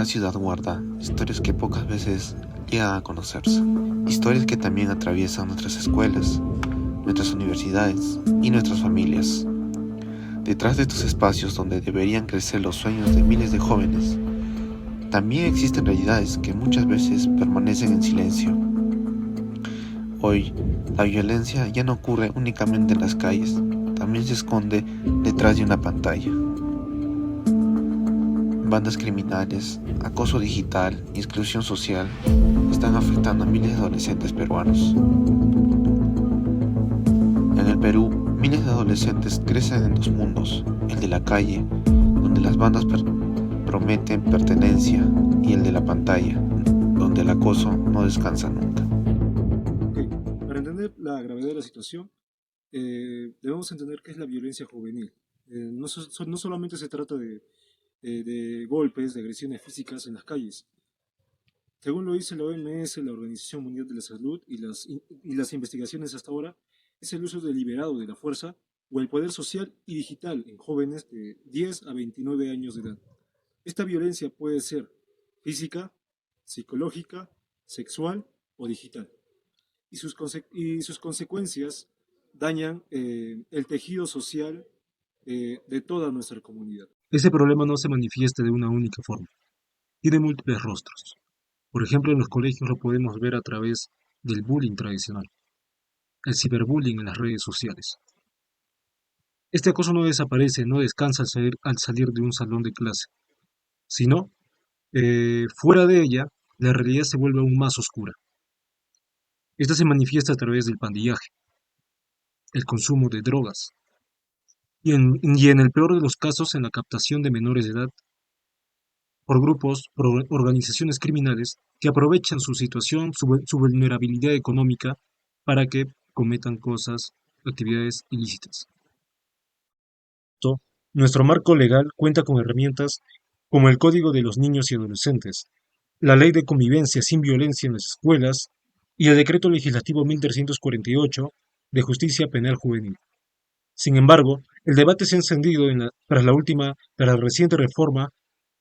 ciudad guarda historias que pocas veces llegan a conocerse. Historias que también atraviesan nuestras escuelas, nuestras universidades y nuestras familias. Detrás de estos espacios donde deberían crecer los sueños de miles de jóvenes, también existen realidades que muchas veces permanecen en silencio. Hoy, la violencia ya no ocurre únicamente en las calles, también se esconde detrás de una pantalla. Bandas criminales, acoso digital y exclusión social están afectando a miles de adolescentes peruanos. En el Perú, miles de adolescentes crecen en dos mundos, el de la calle, donde las bandas prometen pertenencia, y el de la pantalla, donde el acoso no descansa nunca. Para entender la gravedad de la situación, debemos entender qué es la violencia juvenil. No solamente se trata de golpes, de agresiones físicas en las calles. Según lo dice la OMS, la Organización Mundial de la Salud, y las investigaciones hasta ahora, es el uso deliberado de la fuerza o el poder social y digital en jóvenes de 10 a 29 años de edad. Esta violencia puede ser física, psicológica, sexual o digital. Y sus consecuencias dañan el tejido social de toda nuestra comunidad. Ese problema no se manifiesta de una única forma. Tiene múltiples rostros. Por ejemplo, en los colegios lo podemos ver a través del bullying tradicional, el ciberbullying en las redes sociales. Este acoso no desaparece, no descansa al salir de un salón de clase, sino, fuera de ella, la realidad se vuelve aún más oscura. Esta se manifiesta a través del pandillaje, el consumo de drogas, y en el peor de los casos en la captación de menores de edad por grupos, por organizaciones criminales que aprovechan su situación, su vulnerabilidad económica para que cometan actividades ilícitas. Nuestro marco legal cuenta con herramientas como el Código de los Niños y Adolescentes, la Ley de Convivencia sin Violencia en las Escuelas y el Decreto Legislativo 1348 de Justicia Penal Juvenil. Sin embargo, el debate se ha encendido tras la reciente reforma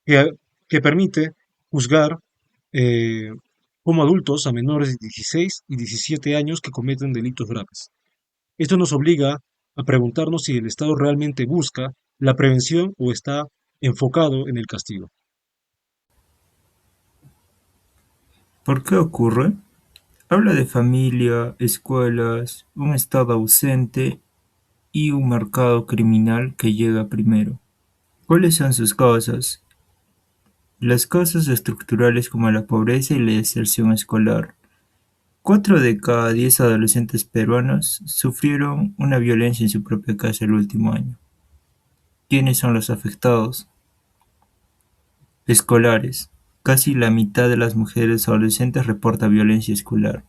que, que permite juzgar como adultos a menores de 16 y 17 años que cometen delitos graves. Esto nos obliga a preguntarnos si el Estado realmente busca la prevención o está enfocado en el castigo. ¿Por qué ocurre? Habla de familia, escuelas, un Estado ausente y un mercado criminal que llega primero. ¿Cuáles son sus causas? Las causas estructurales como la pobreza y la deserción escolar. 4 de cada 10 adolescentes peruanos sufrieron una violencia en su propia casa el último año. ¿Quiénes son los afectados? Escolares. Casi la mitad de las mujeres adolescentes reporta violencia escolar.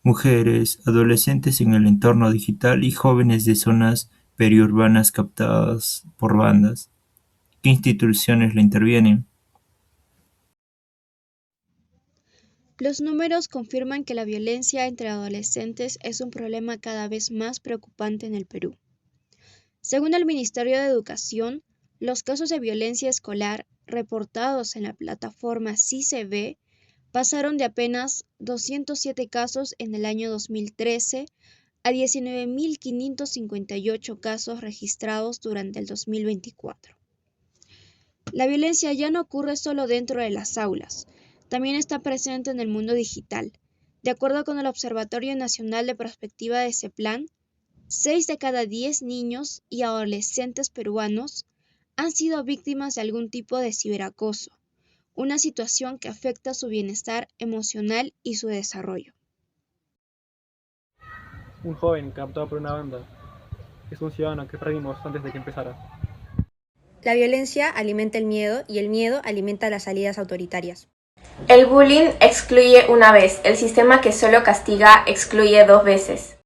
Mujeres, adolescentes en el entorno digital y jóvenes de zonas periurbanas captadas por bandas. ¿Qué instituciones le intervienen? Los números confirman que la violencia entre adolescentes es un problema cada vez más preocupante en el Perú. Según el Ministerio de Educación, los casos de violencia escolar reportados en la plataforma CICB pasaron de apenas 207 casos en el año 2013 a 19.558 casos registrados durante el 2024. La violencia ya no ocurre solo dentro de las aulas, también está presente en el mundo digital. De acuerdo con el Observatorio Nacional de Prospectiva de CEPLAN, 6 de cada 10 niños y adolescentes peruanos han sido víctimas de algún tipo de ciberacoso, una situación que afecta su bienestar emocional y su desarrollo. Un joven captado por una banda es un ciudadano que perdimos antes de que empezara. La violencia alimenta el miedo y el miedo alimenta las salidas autoritarias. El bullying excluye una vez, el sistema que solo castiga excluye 2 veces.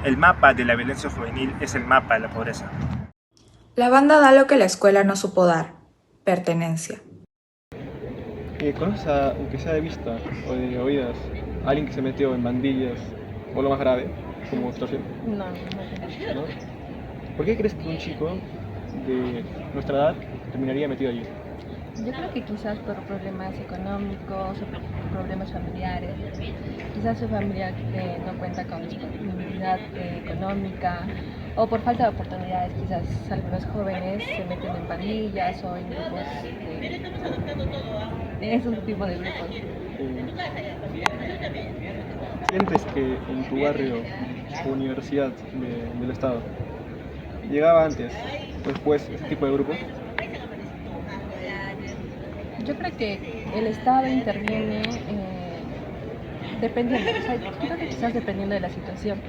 El mapa de la violencia juvenil es el mapa de la pobreza. La banda da lo que la escuela no supo dar: pertenencia. ¿Conoces, aunque sea de vista o de oídas, a alguien que se metió en bandillas o lo más grave, como extorsión? No. ¿No? ¿Por qué crees que un chico de nuestra edad terminaría metido allí? Yo creo que quizás por problemas económicos o por problemas familiares, quizás su familia no cuenta con disponibilidad económica o por falta de oportunidades, quizás algunos jóvenes se meten en pandillas o en grupos de esos tipos de grupos. ¿Sientes que en tu barrio o universidad del estado llegaba antes o después ese tipo de grupos? Yo creo que el Estado interviene dependiendo, o sea, yo creo que quizás dependiendo de la situación.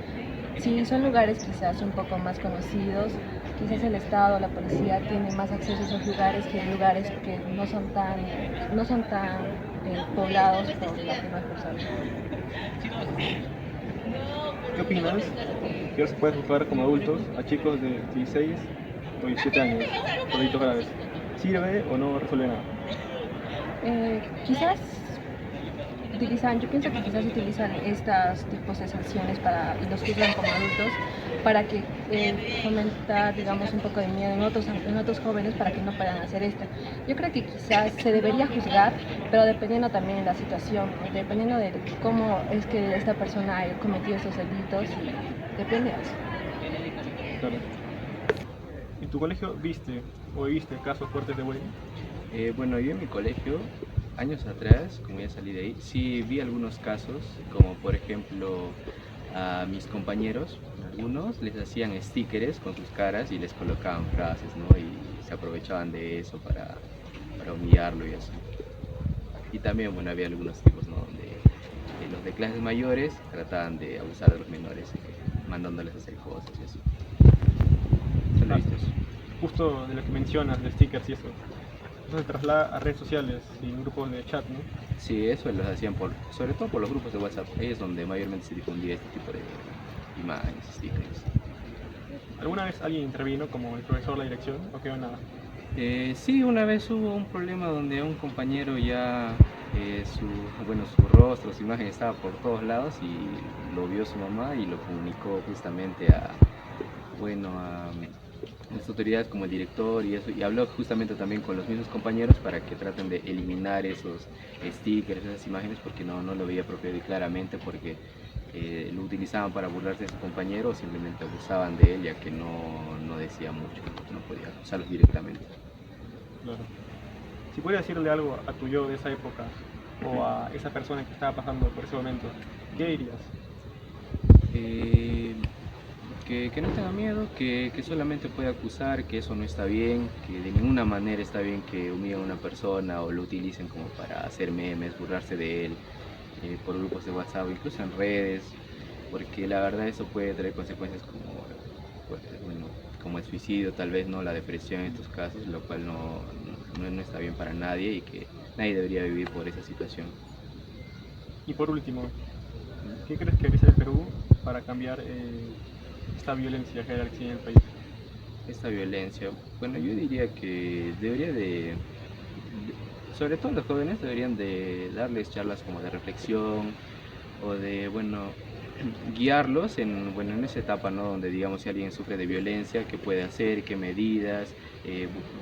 Si son lugares quizás un poco más conocidos, quizás el Estado, la policía tiene más acceso a esos lugares que lugares que no son tan poblados por las demás personas. ¿Qué opinas que ahora se puede juzgar como adultos a chicos de 16 o 17 años por delitos graves? ¿Sirve o no resuelve nada? Quizás yo pienso que quizás utilizan estos tipos de sanciones y los juzgan como adultos para que fomentar, digamos, un poco de miedo en otros jóvenes para que no puedan hacer esto. Yo creo que quizás se debería juzgar, pero dependiendo también de la situación, dependiendo de cómo es que esta persona ha cometido estos delitos, y depende de eso. Claro. ¿En tu colegio viste casos fuertes de bullying? Bueno, yo en mi colegio, años atrás, como ya salí de ahí, sí vi algunos casos, como por ejemplo a mis compañeros, algunos les hacían stickers con sus caras y les colocaban frases, ¿no? Y se aprovechaban de eso para humillarlo y así. Y también, bueno, había algunos tipos, ¿no? Donde los de clases mayores trataban de abusar de los menores, mandándoles a hacer cosas y así. ¿Solo viste eso? Justo de lo que mencionas, de stickers y eso. Eso se traslada a redes sociales y grupos de chat, ¿no? Sí, eso los hacían sobre todo por los grupos de WhatsApp. Ahí es donde mayormente se difundía este tipo de imágenes, stickers. ¿Alguna vez alguien intervino, como el profesor, la dirección, o quedó nada? Sí, una vez hubo un problema donde a un compañero ya su rostro, su imagen estaba por todos lados y lo vio su mamá y lo comunicó justamente a las autoridades como el director y eso, y habló justamente también con los mismos compañeros para que traten de eliminar esos stickers, esas imágenes, porque no lo veía propio y claramente, porque lo utilizaban para burlarse de su compañero o simplemente abusaban de él, ya que no decía mucho, no podía usarlos directamente. Claro. Si pudieras decirle algo a tu yo de esa época o a esa persona que estaba pasando por ese momento, ¿qué dirías? Que no tenga miedo, que solamente puede acusar, que eso no está bien, que de ninguna manera está bien que humillen a una persona o lo utilicen como para hacer memes, burlarse de él por grupos de WhatsApp, incluso en redes, porque la verdad eso puede traer consecuencias como el suicidio, tal vez no la depresión en estos casos, lo cual no está bien para nadie y que nadie debería vivir por esa situación. Y por último, ¿qué crees que debería hacer el Perú para cambiar esta violencia que hay aquí en el país? Esta violencia, bueno, yo diría que sobre todo los jóvenes deberían de darles charlas como de reflexión o de, guiarlos en esa etapa, ¿no? Donde, digamos, si alguien sufre de violencia, qué puede hacer, qué medidas,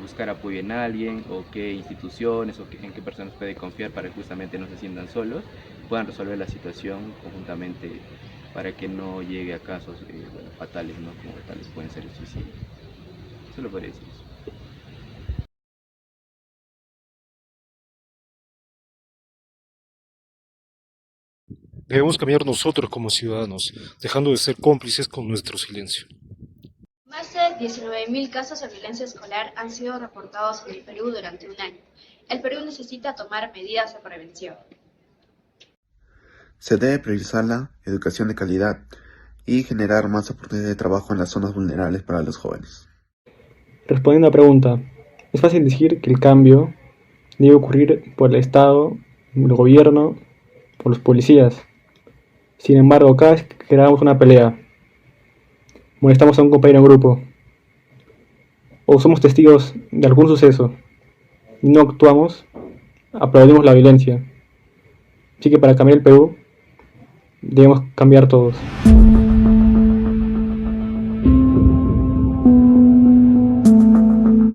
buscar apoyo en alguien o qué instituciones o en qué personas puede confiar para que justamente no se sientan solos, puedan resolver la situación conjuntamente para que no llegue a casos fatales, ¿no? Como tales pueden ser el suicidio. Solo podría decir eso. Debemos cambiar nosotros como ciudadanos, dejando de ser cómplices con nuestro silencio. Más de 19.000 casos de violencia escolar han sido reportados en el Perú durante un año. El Perú necesita tomar medidas de prevención. Se debe priorizar la educación de calidad y generar más oportunidades de trabajo en las zonas vulnerables para los jóvenes. Respondiendo a la pregunta, es fácil decir que el cambio debe ocurrir por el Estado, el gobierno, por los policías. Sin embargo, cada vez que creamos una pelea, molestamos a un compañero en grupo, o somos testigos de algún suceso y no actuamos, aplaudimos la violencia. Así que para cambiar el Perú, debemos cambiar todos.